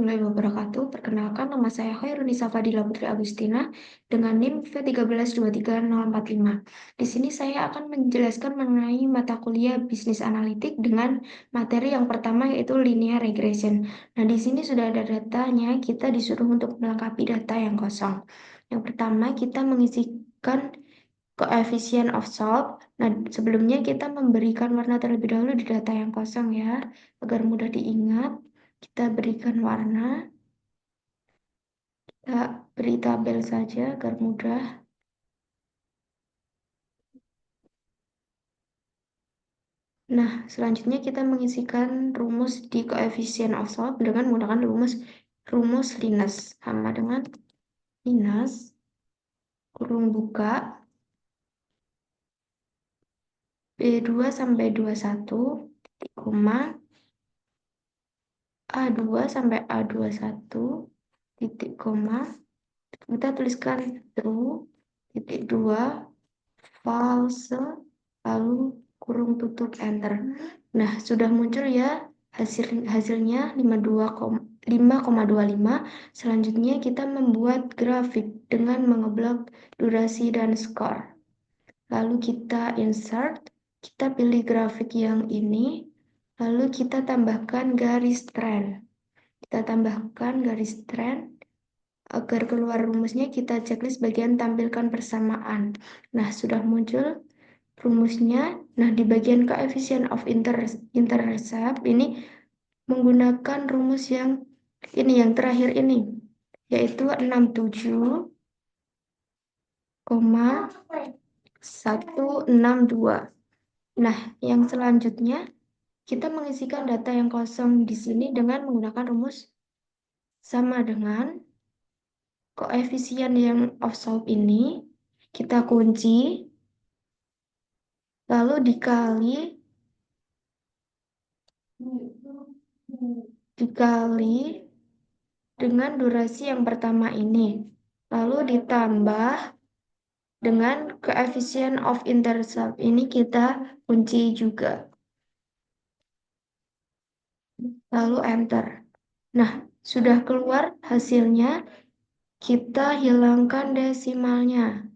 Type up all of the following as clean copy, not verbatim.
warahmatullahi wabarakatuh. Perkenalkan, nama saya Khairunisa Fadila Putri Agustina dengan NIM V1323045. Di sini saya akan menjelaskan mengenai mata kuliah Bisnis Analitik dengan materi yang pertama yaitu Linear Regression. Nah, di sini sudah ada datanya, kita disuruh untuk melengkapi data yang kosong. Yang pertama, kita mengisikan coefficient of solve. Nah, sebelumnya kita memberikan warna terlebih dahulu di data yang kosong ya, agar mudah diingat. Kita berikan warna, kita beri tabel saja agar mudah. Nah, selanjutnya kita mengisikan rumus di coefficient of solve dengan menggunakan rumus Linus. Sama dengan Linus, kurung buka, B2 sampai 21, titik koma, A2 sampai A21, titik koma, kita tuliskan true, titik 2, false, lalu kurung tutup enter. Nah, sudah muncul ya hasilnya 5,25. Selanjutnya kita membuat grafik dengan mengeblok durasi dan skor. Lalu kita insert, kita pilih grafik yang ini, lalu kita tambahkan garis trend. Kita tambahkan garis trend. Agar keluar rumusnya, kita checklist bagian tampilkan persamaan. Nah, sudah muncul rumusnya. Nah, di bagian coefficient of intercept ini menggunakan rumus yang ini, yang terakhir ini, yaitu 67,162. Nah, yang selanjutnya kita mengisikan data yang kosong di sini dengan menggunakan rumus sama dengan koefisien yang of solve ini kita kunci, lalu dikali dengan durasi yang pertama ini, lalu ditambah dengan coefficient of intercept ini kita kunci juga, lalu enter. Nah, sudah keluar hasilnya, kita hilangkan desimalnya.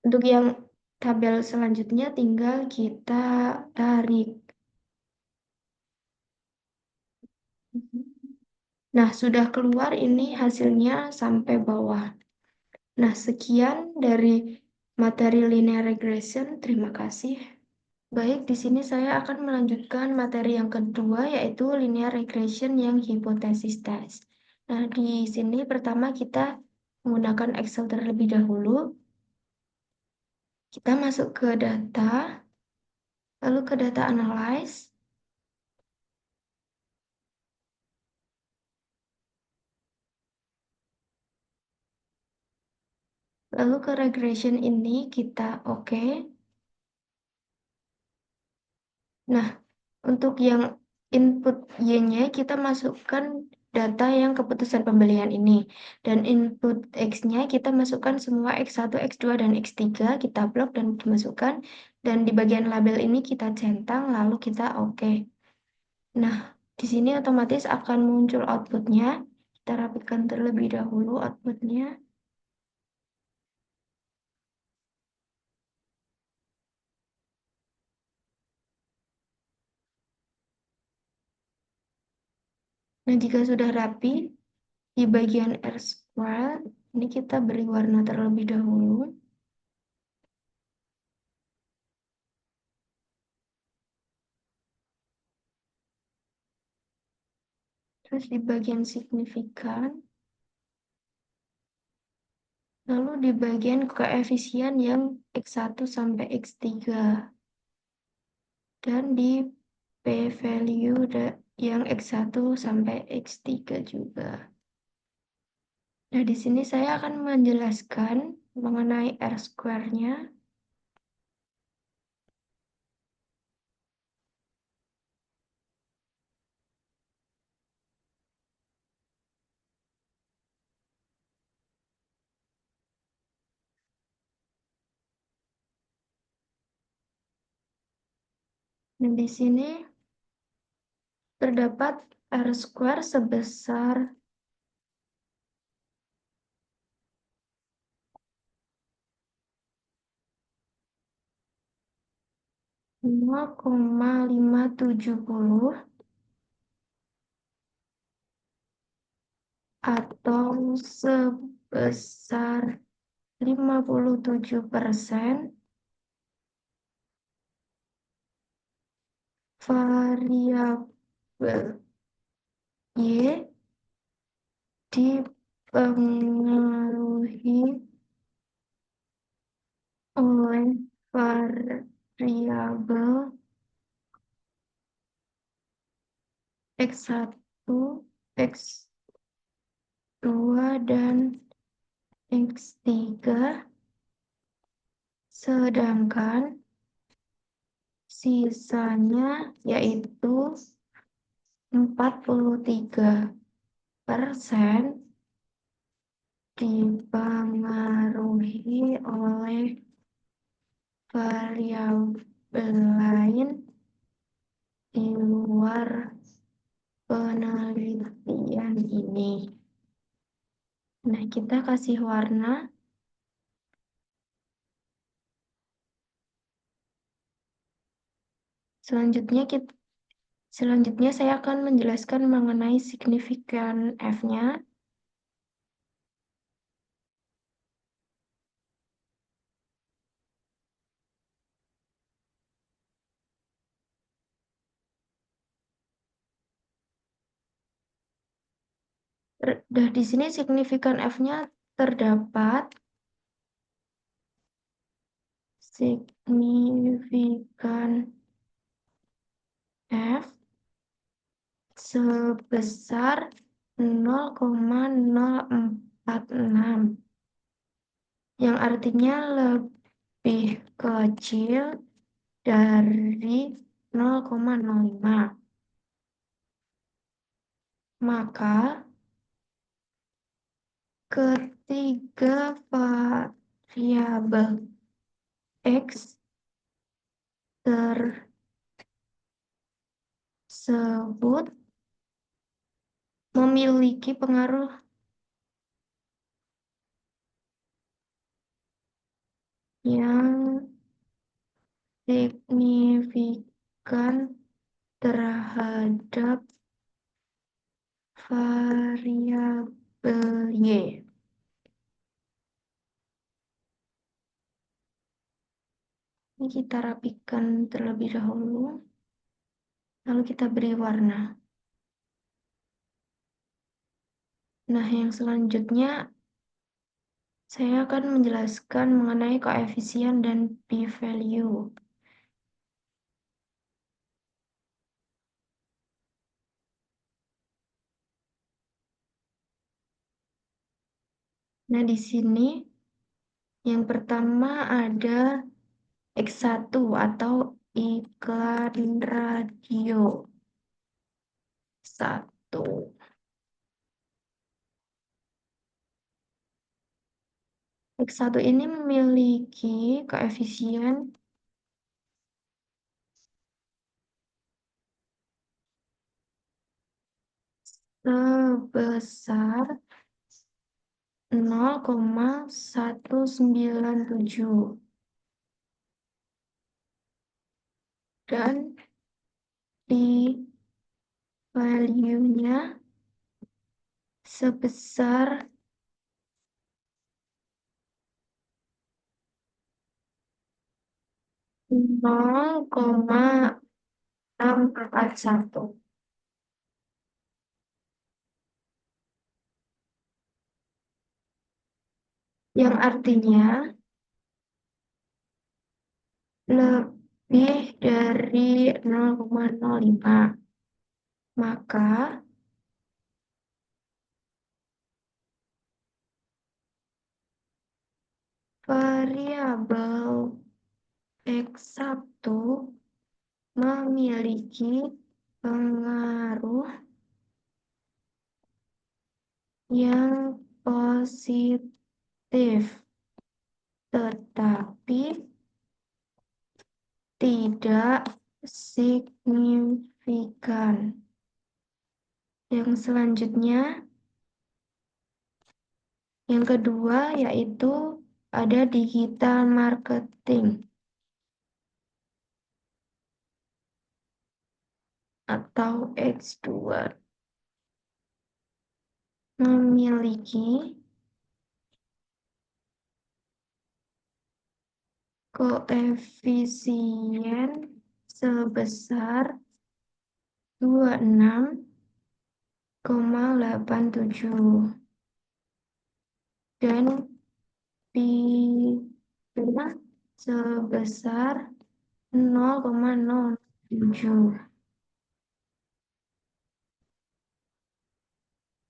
Untuk yang tabel selanjutnya tinggal kita tarik. Nah, sudah keluar ini hasilnya sampai bawah. Nah, sekian dari materi linear regression. Terima kasih. Baik, di sini saya akan melanjutkan materi yang kedua, yaitu linear regression yang hipotesis test. Nah, di sini pertama kita menggunakan Excel terlebih dahulu. Kita masuk ke data, lalu ke data analyze. Lalu ke regression ini kita oke. Nah, untuk yang input Y-nya kita masukkan data yang keputusan pembelian ini. Dan input X-nya kita masukkan semua X1, X2, dan X3. Kita blok dan dimasukkan. Dan di bagian label ini kita centang, lalu kita oke. Nah, di sini otomatis akan muncul outputnya. Kita rapikan terlebih dahulu outputnya. Nah, jika sudah rapi, di bagian R square, ini kita beri warna terlebih dahulu. Terus di bagian signifikan, lalu di bagian koefisien yang X1 sampai X3, dan di p-value yang X1 sampai X3 juga. Nah, di sini saya akan menjelaskan mengenai R square-nya. Nah, di sini terdapat R² sebesar 0,570 atau sebesar 57% variabel Y dipengaruhi oleh variabel X1, X2, dan X3, sedangkan sisanya yaitu 43% dipengaruhi oleh variabel lain di luar penelitian ini. Nah, kita kasih warna. Selanjutnya saya akan menjelaskan mengenai signifikan F-nya. Di sini signifikan F-nya terdapat signifikan F sebesar 0,046, yang artinya lebih kecil dari 0,05. Maka ketiga variabel X tersebut memiliki pengaruh yang signifikan terhadap variabel Y. Ini kita rapikan terlebih dahulu, lalu kita beri warna. Nah, yang selanjutnya saya akan menjelaskan mengenai koefisien dan p-value. Nah, di sini yang pertama ada X1 atau iklan radio 1. X1 ini memiliki koefisien sebesar 0,197 dan di value-nya sebesar 0,641, yang artinya lebih dari 0,05. Maka variabel X1 memiliki pengaruh yang positif, tetapi tidak signifikan. Yang selanjutnya, yang kedua yaitu ada digital marketing atau X2. Memiliki koefisien sebesar 26,87 dan pi-nya sebesar 0,07,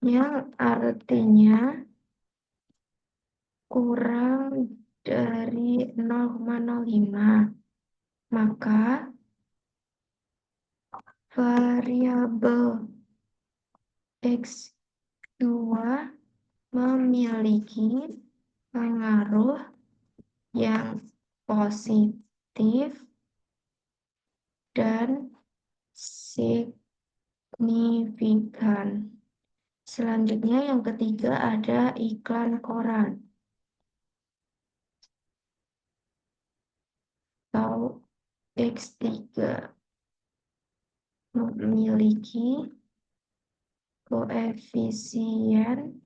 yang artinya kurang dari 0,05. Maka variabel X2 memiliki pengaruh yang positif dan signifikan. Selanjutnya yang ketiga ada iklan koran atau X3 memiliki koefisien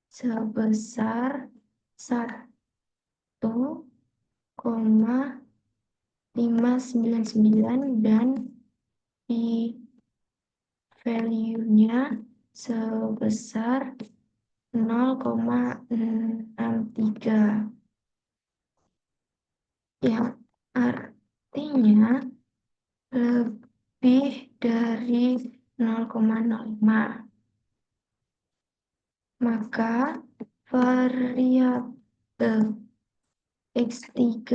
sebesar 1,599 dan p-value-nya sebesar 0,63, yang artinya lebih dari 0,05. Maka variabel X3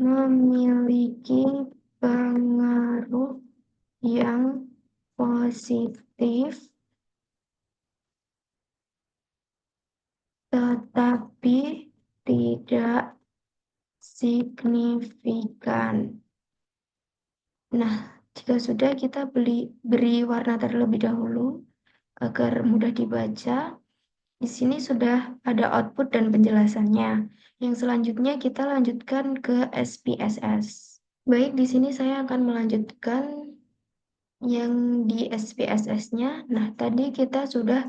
memiliki pengaruh yang positif tetapi tidak signifikan. Nah, jika sudah kita beri warna terlebih dahulu agar mudah dibaca. Di sini sudah ada output dan penjelasannya. Yang selanjutnya kita lanjutkan ke SPSS. Baik, di sini saya akan melanjutkan yang di SPSS-nya. Nah, tadi kita sudah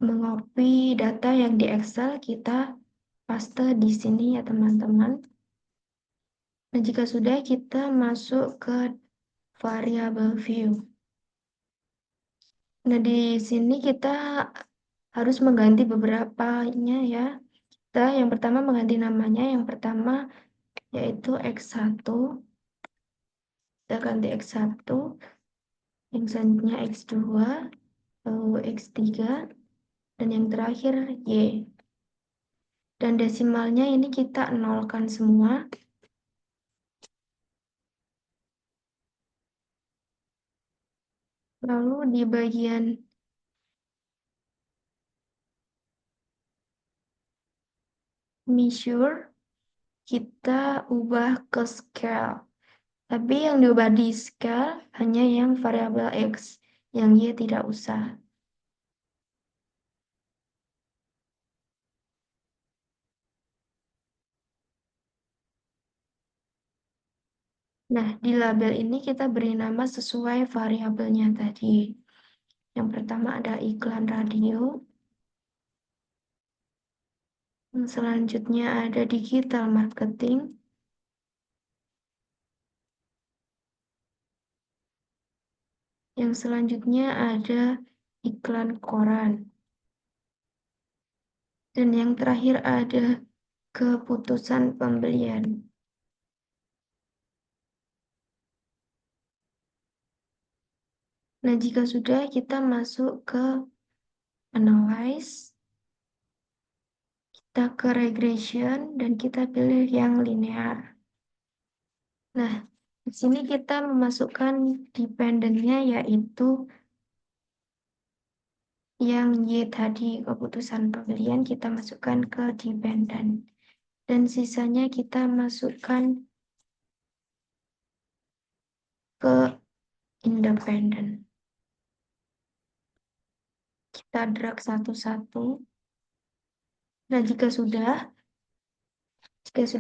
mengopi data yang di Excel, kita paste di sini ya teman-teman. Nah, jika sudah kita masuk ke variable view. Nah, di sini kita harus mengganti beberapanya ya. Kita yang pertama mengganti namanya, yang pertama yaitu X1. Kita ganti X1, yang selanjutnya X2, lalu X3, dan yang terakhir Y. Dan desimalnya ini kita nolkan semua. Lalu di bagian measure, kita ubah ke scale. Tapi yang diubah di scale hanya yang variabel X, yang Y tidak usah. Nah, di label ini kita beri nama sesuai variabelnya tadi. Yang pertama ada iklan radio. Yang selanjutnya ada digital marketing. Yang selanjutnya ada iklan koran. Dan yang terakhir ada keputusan pembelian. Nah, jika sudah kita masuk ke analyze, kita ke regression, dan kita pilih yang linear. Nah, di sini kita memasukkan dependennya yaitu yang Y tadi, keputusan pembelian kita masukkan ke dependent. Dan sisanya kita masukkan ke independen. Kita drag satu-satu. Nah, jika sudah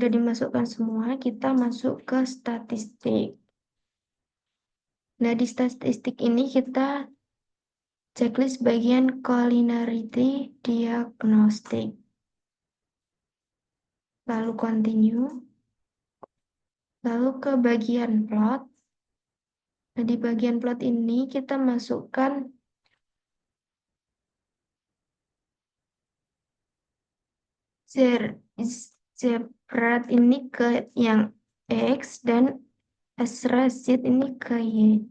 dimasukkan semua, kita masuk ke statistik. Nah, di statistik ini kita checklist bagian culinarity diagnostic. Lalu continue. Lalu ke bagian plot. Nah, di bagian plot ini kita masukkan zebrad ini ke yang X dan Esracid ini ke Y.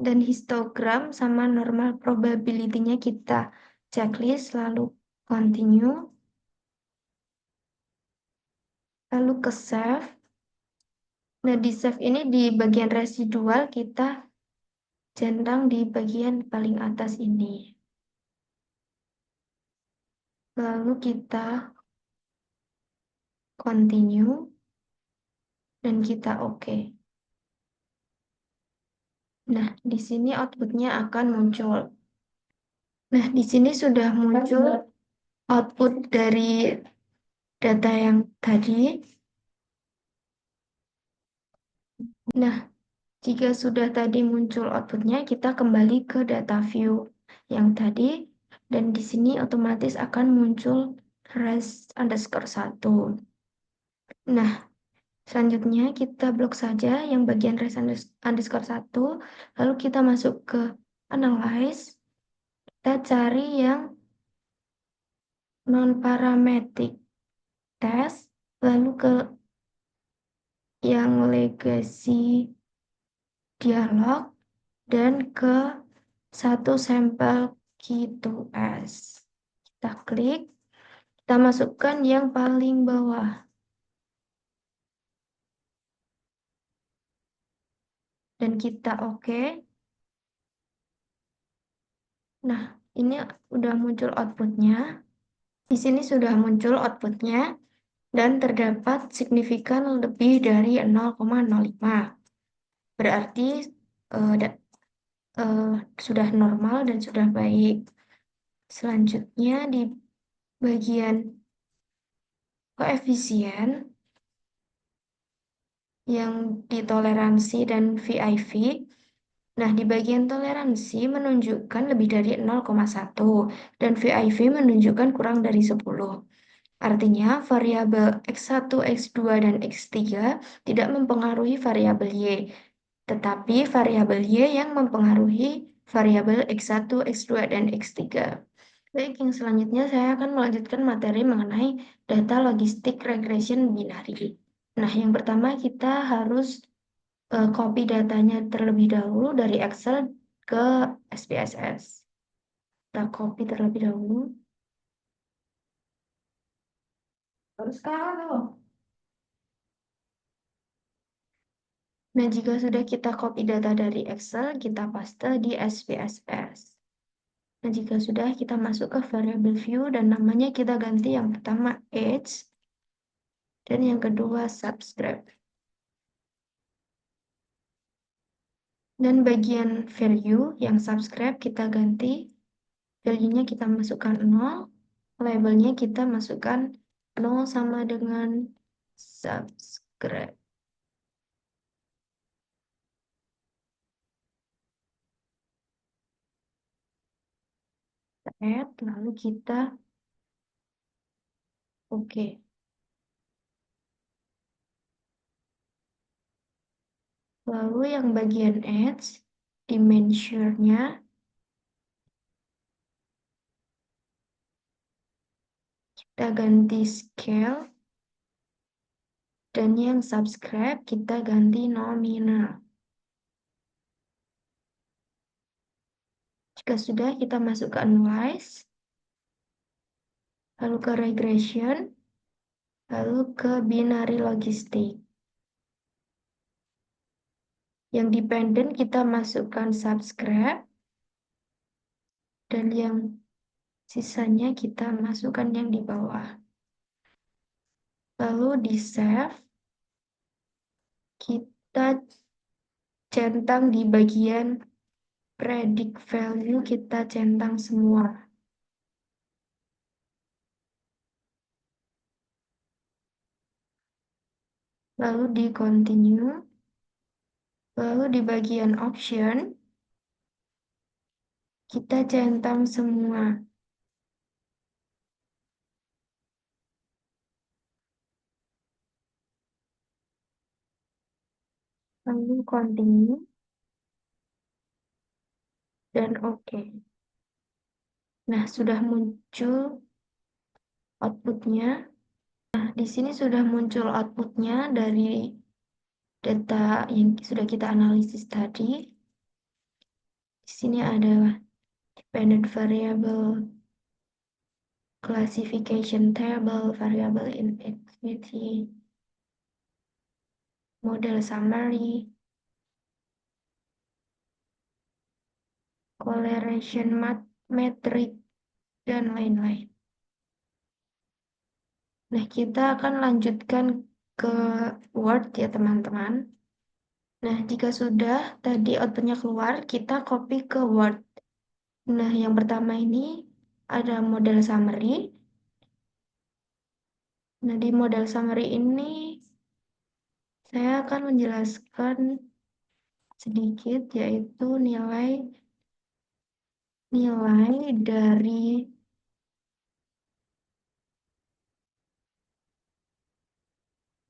Dan histogram sama normal probability-nya kita checklist, lalu continue, lalu ke save. Nah, di save ini di bagian residual kita centang di bagian paling atas ini. Lalu kita continue dan kita oke. Nah, di sini outputnya akan muncul. Nah, di sini sudah muncul output dari data yang tadi. Nah, jika sudah tadi muncul outputnya, kita kembali ke data view yang tadi. Dan di sini otomatis akan muncul res_1. Nah, selanjutnya kita blok saja yang bagian res_1. Lalu kita masuk ke analyze. Kita cari yang non-parametric test. Lalu ke yang legacy dialog. Dan ke satu sampel Q2S. Kita klik, kita masukkan yang paling bawah. Dan kita oke. Nah, ini udah muncul outputnya. Di sini sudah muncul outputnya dan terdapat signifikan lebih dari 0,05. Berarti eh, sudah normal dan sudah baik. Selanjutnya di bagian koefisien yang ditoleransi dan VIV. Nah, di bagian toleransi menunjukkan lebih dari 0,1 dan VIV menunjukkan kurang dari 10. Artinya, variabel X1, X2, dan X3 tidak mempengaruhi variabel Y, tetapi variabel Y yang mempengaruhi variabel X1, X2, dan X3. Baik, yang selanjutnya saya akan melanjutkan materi mengenai data logistik regression binary. Nah, yang pertama kita harus copy datanya terlebih dahulu dari Excel ke SPSS. Kita copy terlebih dahulu. Terus sekarang loh. Nah, jika sudah kita copy data dari Excel, kita paste di SPSS. Nah, jika sudah, kita masuk ke variable view dan namanya kita ganti yang pertama age dan yang kedua subscribe. Dan bagian value yang subscribe kita ganti, value-nya kita masukkan 0, labelnya kita masukkan 0 sama dengan subscribe. Add, lalu kita oke. Lalu yang bagian edge, dimensionnya kita ganti scale, dan yang subscribe kita ganti nominal. Jika sudah, kita masuk ke analyze, lalu ke regression, lalu ke binary logistik. Yang dependent kita masukkan subscribe, dan yang sisanya kita masukkan yang di bawah. Lalu di save, kita centang di bagian predict value, kita centang semua. Lalu di continue, lalu di bagian option, kita centang semua. Lalu continue, dan oke. Nah, sudah muncul outputnya. Nah, di sini sudah muncul outputnya dari data yang sudah kita analisis tadi. Di sini ada dependent variable, classification table, variable inactivity, model summary, correlation metric, dan lain-lain. Nah, kita akan lanjutkan ke Word ya teman-teman. Nah, jika sudah tadi outputnya keluar, kita copy ke Word. Nah, yang pertama ini ada model summary. Nah, di model summary ini saya akan menjelaskan sedikit yaitu nilai dari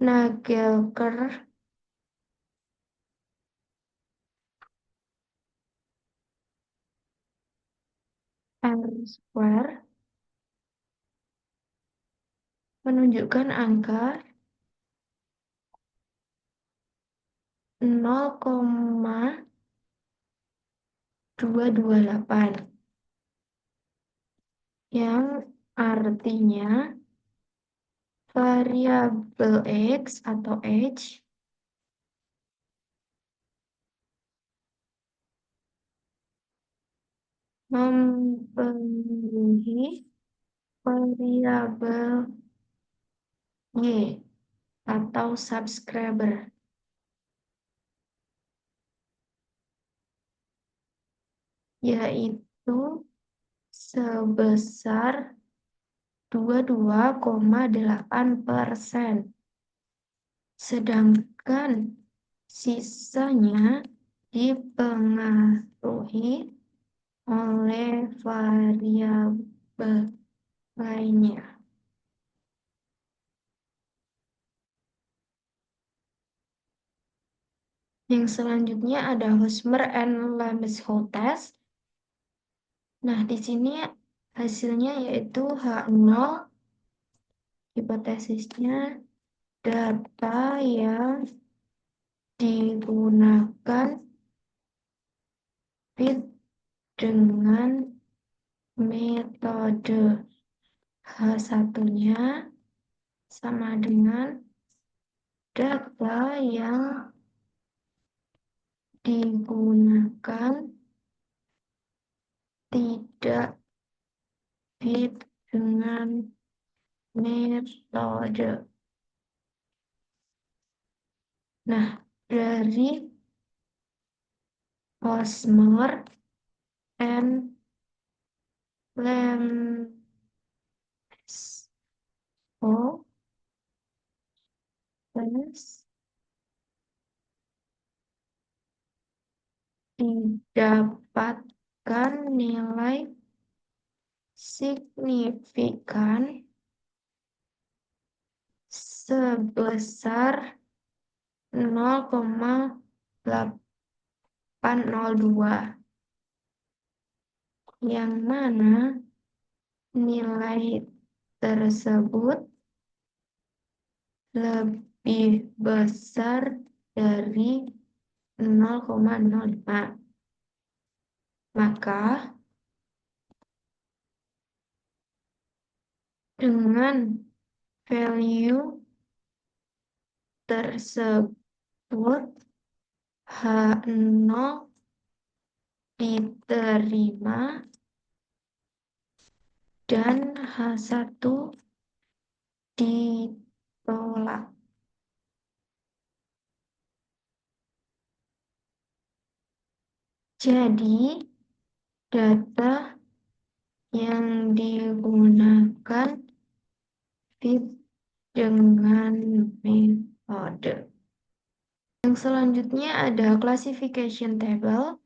Nagelker R-square menunjukkan angka 0,228 yang artinya variabel X atau H mempengaruhi variabel Y atau subscriber, yaitu sebesar 22,8%. Sedangkan sisanya dipengaruhi oleh variabel lainnya. Yang selanjutnya ada Hosmer and Lemesholt test. Nah, di sini hasilnya yaitu H0, hipotesisnya data yang digunakan fit dengan metode. H1-nya sama dengan data yang digunakan tidak fit dengan metode. Nah, dari Hosmer and Lemesholt test didapatkan nilai signifikan sebesar 0,802, yang mana nilai tersebut lebih besar dari 0,05. Maka dengan value tersebut H0 diterima dan H1 ditolak. Jadi, data yang digunakan fit dengan metode. Yang selanjutnya ada classification table.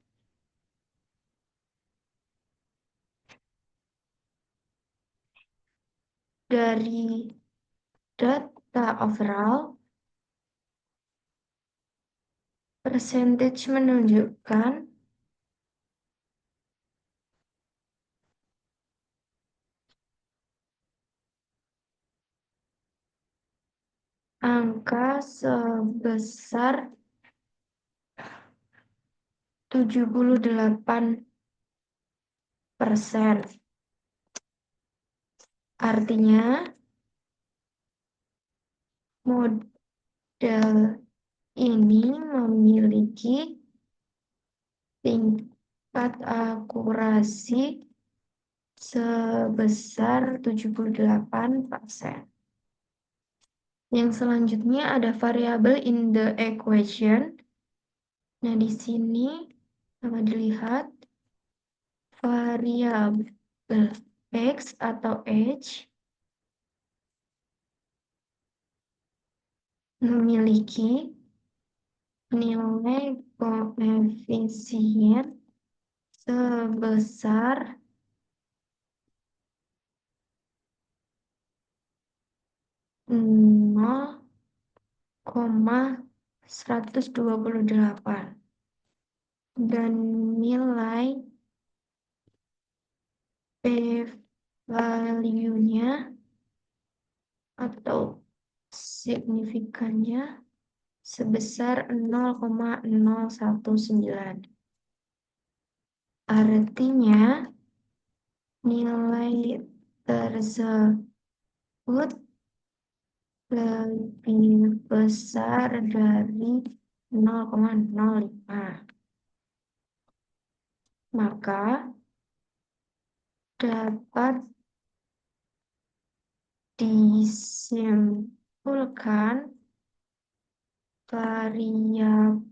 Dari data overall, percentage menunjukkan angka sebesar 78%. Artinya, model ini memiliki tingkat akurasi sebesar 78%. Yang selanjutnya ada variabel in the equation. Nah, di sini dapat dilihat variabel X atau H memiliki nilai koefisien sebesar 0,128 dan nilai p-value-nya atau signifikannya sebesar 0,019. Artinya, nilai tersebut lebih besar dari 0,05. Maka dapat disimpulkan variabel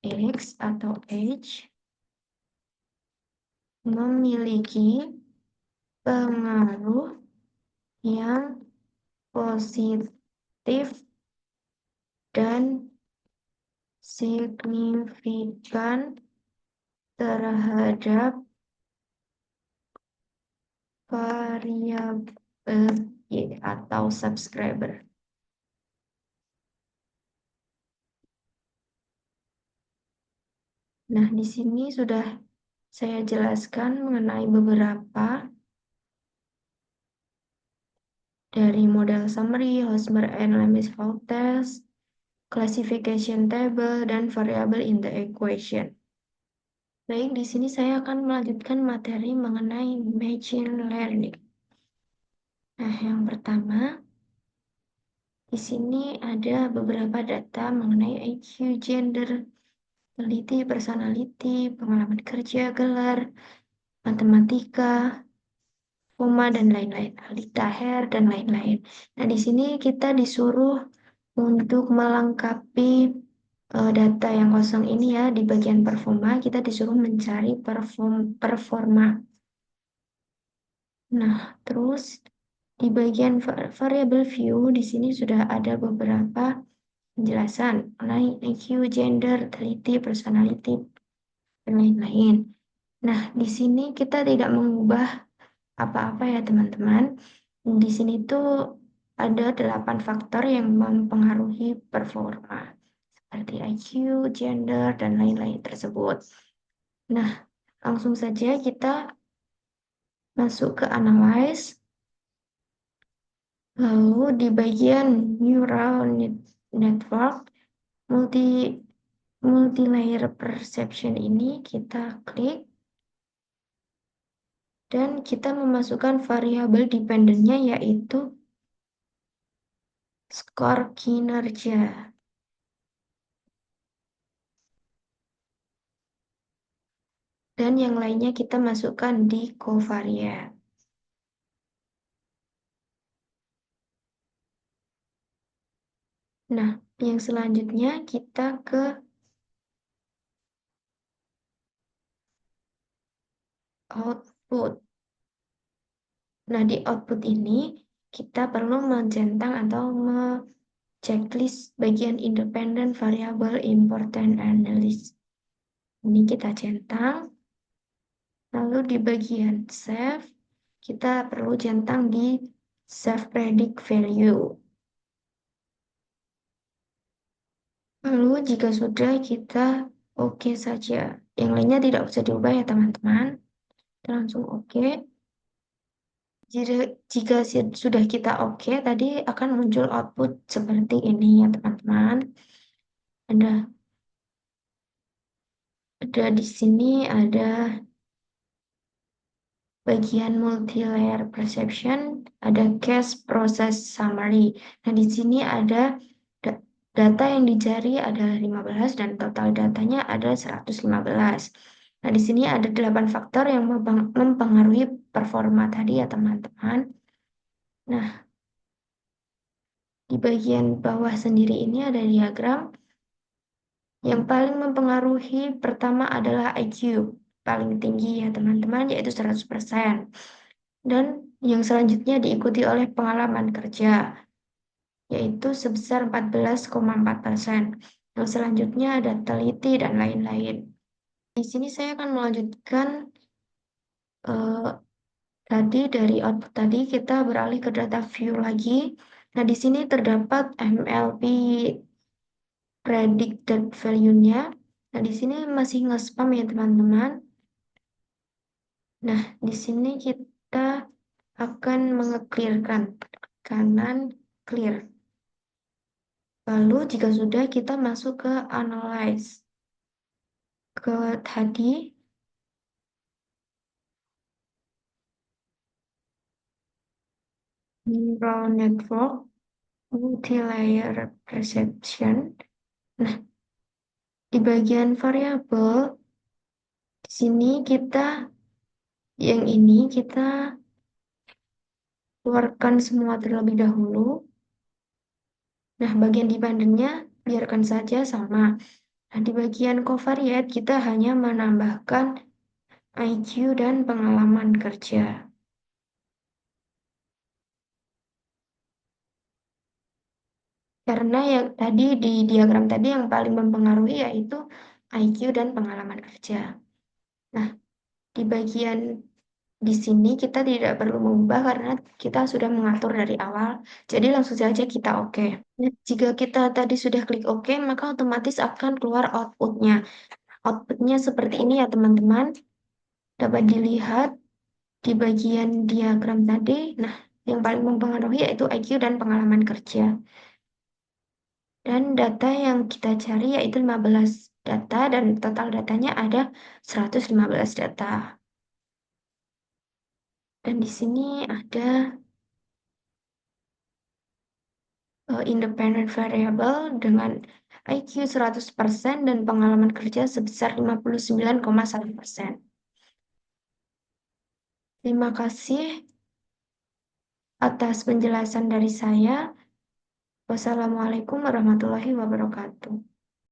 X atau H memiliki pengaruh yang positif dan signifikan terhadap variabel Y atau subscriber. Nah, di sini sudah saya jelaskan mengenai beberapa dari model summary, Hosmer and Lami's-Fowl test, classification table, dan variable in the equation. Baik, di sini saya akan melanjutkan materi mengenai machine learning. Nah, yang pertama, di sini ada beberapa data mengenai IQ, gender, teliti, personality, pengalaman kerja, gelar, matematika, Puma, dan lain-lain, Alita Hair, dan lain-lain. Nah, di sini kita disuruh untuk melengkapi data yang kosong ini ya, di bagian performa, kita disuruh mencari performa. Nah, terus di bagian variable view, di sini sudah ada beberapa penjelasan mengenai IQ, gender, teliti, personality, dan lain-lain. Nah, di sini kita tidak mengubah apa-apa ya teman-teman. Di sini tuh ada 8 faktor yang mempengaruhi performa, seperti IQ, gender, dan lain-lain tersebut. Nah, langsung saja kita masuk ke analyze. Lalu di bagian neural network, multi-layer perception ini kita klik. Dan kita memasukkan variabel dependennya yaitu skor kinerja. Dan yang lainnya kita masukkan di covariate. Nah, yang selanjutnya kita ke output. Nah, di output ini kita perlu mencentang atau checklist bagian independent variable important analysis. Ini kita centang. Lalu di bagian save, kita perlu centang di save predict value. Lalu jika sudah kita oke saja. Yang lainnya tidak usah diubah ya teman-teman. Kita langsung oke. Jika sudah kita oke, tadi akan muncul output seperti ini ya teman-teman. Ada di sini ada bagian multi-layer perception, ada case process summary. Nah, di sini ada data yang dicari adalah 15 dan total datanya ada 115. Nah, di sini ada 8 faktor yang mempengaruhi performa tadi ya teman-teman. Nah, di bagian bawah sendiri ini ada diagram. Yang paling mempengaruhi pertama adalah IQ, paling tinggi ya teman-teman, yaitu 100%. Dan yang selanjutnya diikuti oleh pengalaman kerja, yaitu sebesar 14,4%. Yang selanjutnya ada teliti dan lain-lain. Di sini saya akan melanjutkan tadi dari output tadi kita beralih ke data view lagi. Nah, di sini terdapat MLP predicted value-nya. Nah, di sini masih nge-spam ya teman-teman. Nah, di sini kita akan mengeklirkan kanan clear. Lalu jika sudah kita masuk ke analyze. Ke tadi neural network multi-layer perception. Nah, di bagian variabel di sini yang ini kita keluarkan semua terlebih dahulu. Nah, bagian dependennya biarkan saja sama. Nah, di bagian covariate kita hanya menambahkan IQ dan pengalaman kerja. Karena yang tadi di diagram tadi yang paling mempengaruhi yaitu IQ dan pengalaman kerja. Nah, di bagian di sini kita tidak perlu mengubah karena kita sudah mengatur dari awal. Jadi langsung saja kita oke. Nah, jika kita tadi sudah klik oke, maka otomatis akan keluar outputnya. Outputnya seperti ini ya teman-teman. Dapat dilihat di bagian diagram tadi. Nah, yang paling mempengaruhi yaitu IQ dan pengalaman kerja. Dan data yang kita cari yaitu 15 data dan total datanya ada 115 data. Dan di sini ada independent variable dengan IQ 100% dan pengalaman kerja sebesar 59,1%. Terima kasih atas penjelasan dari saya. Wassalamualaikum warahmatullahi wabarakatuh.